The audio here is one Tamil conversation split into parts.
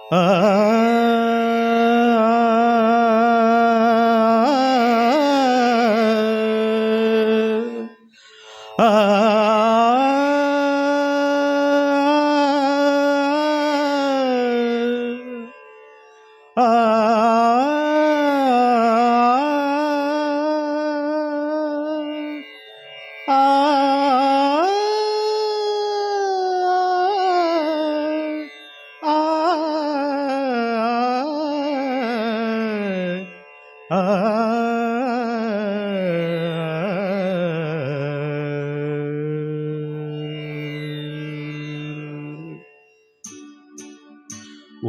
ஆ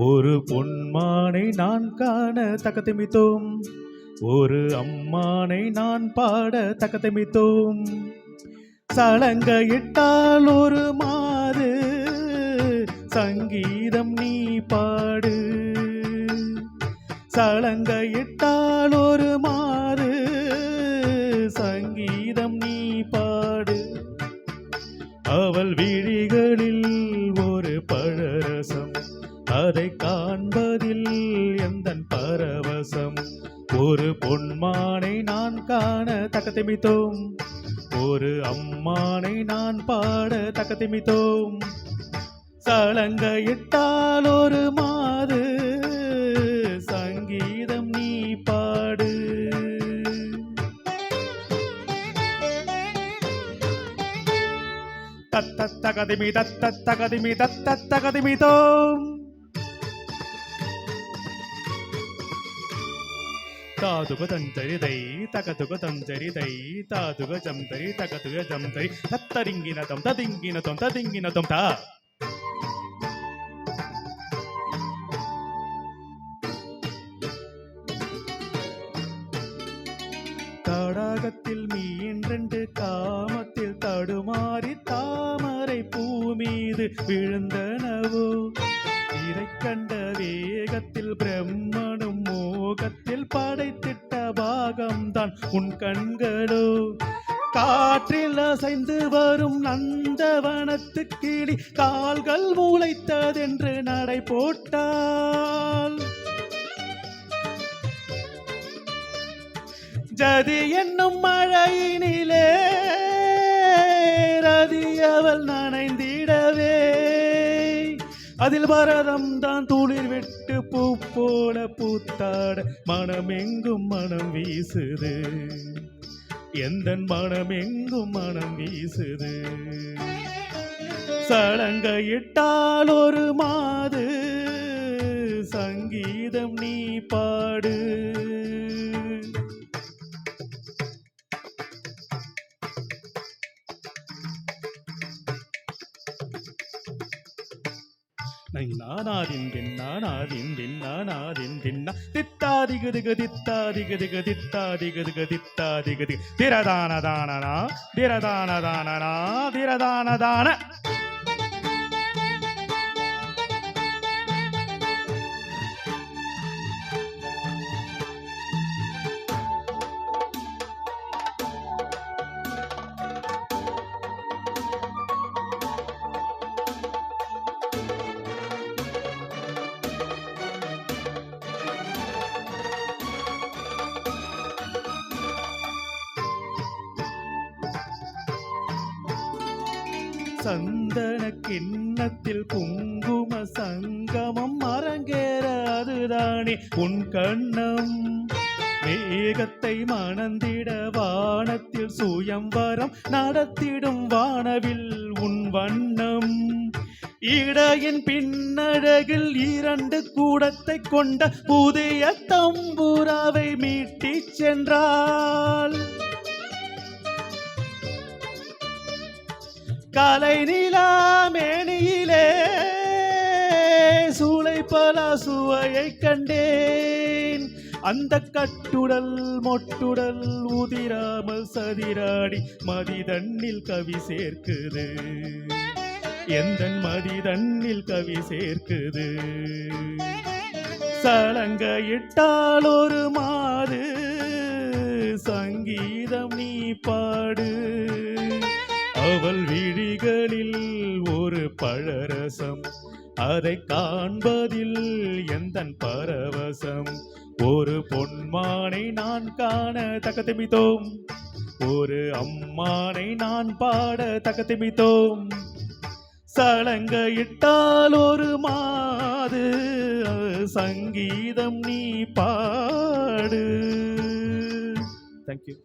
ஒரு பொன்மானை நான் காண தக்கத்திமித்தோம், ஒரு அம்மானை நான் பாட தக்கத்திமித்தோம். சலங்கையிட்டால் ஒரு மாது சங்கீதம் நீ பாடு, சலங்கையிட்டால் ஒரு மாது சங்கீதம் நீ பாடு. அவள் விழிகளில் ஒரு பழரசம், அதை காண்பதில் எந்தன் பரவசம். ஒரு பொன்மானை நான் காண தக்கத்திமித்தோம், ஒரு அம்மானை நான் பாட தக்கத்திமித்தோம். சலங்கையிட்டால் ஒரு மாது சங்கீதம் நீ பாடு. தத்தத்தகதிமி தத்தத்தகதிமி தத்தத்தகதிமிதோம். தாதுக தஞ்சரிதை தகதுக தஞ்சரிதை தாதுக ஜம்தரி தகதுக ஜம்தரி தத்தரிங்கினதம் ததிங்கினதம் ததிங்கினதம் தா. தடாகத்தில் மீன் ரெண்டு காமத்தில் தடுமாறி தாமரை பூ மீது விழுந்தனவோ. இறை கண்ட வேகத்தில் பிரம்மனும் மோகத்தில் படைத்திட்ட பாகம்தான் உன் கண்களோ. காற்றில் அசைந்து வரும் நந்தவனத்து கிளி கால்கள் முளைத்ததென்று நடை போட்டால், ஜதி என்னும் மழையினிலே ரதி அவள் நனைந்திடவே. அதில் பரதம் தான் துளிர் விட்டு பூ போட பூத்தாட மனமெங்கும் மனம் வீசுது, எந்தன் மனமெங்கும் மனம் வீசுது. சலங்கையிட்டால் ஒரு மாது சங்கீதம் நீ பாடு. நானாதின் தின்னானாதின் தின்னானாதின் தின்னா தித்தாதிகதிக தித்தாதிகதிக தித்தாதிகதிக தித்தாதிகதி திரதானதானனா திரதானதானனா திரதானதான. சந்தன கிண்ணத்தில் குங்கும சங்கமம் அரங்கேற அதுதானே உன் கண்ணம். மேகத்தை மணந்திட வானத்தில் சுயம்வரம் நடத்திடும் வானவில் உன் வண்ணம். இடையின் பின்னழகில் 2 கூடத்தை கொண்ட புதிய தம்புராவை மீட்டி சென்றாள். கலை நிலா மேனியிலே சூளை பல சுவையை கண்டேன். அந்த கட்டுடல் மொட்டுடல் உதிராமல் சதிராடி மதிதண்ணில் கவி சேர்க்குது, எந்தன் மதிதண்ணில் கவி சேர்க்குது. சலங்கையிட்டால் ஒரு மாது சங்கீதம் நீ பாடு. அவள் விழிகளில் ஒரு பழரசம், அதை காண்பதில் எந்தன் பரவசம். ஒரு பொன்மானை நான் காண தக்கத்திமித்தோம், ஒரு அம்மானை நான் பாட தக்கத்திமித்தோம். சலங்கையிட்டால் ஒரு மாது, சங்கீதம் நீ பாடு. தேங்க்யூ.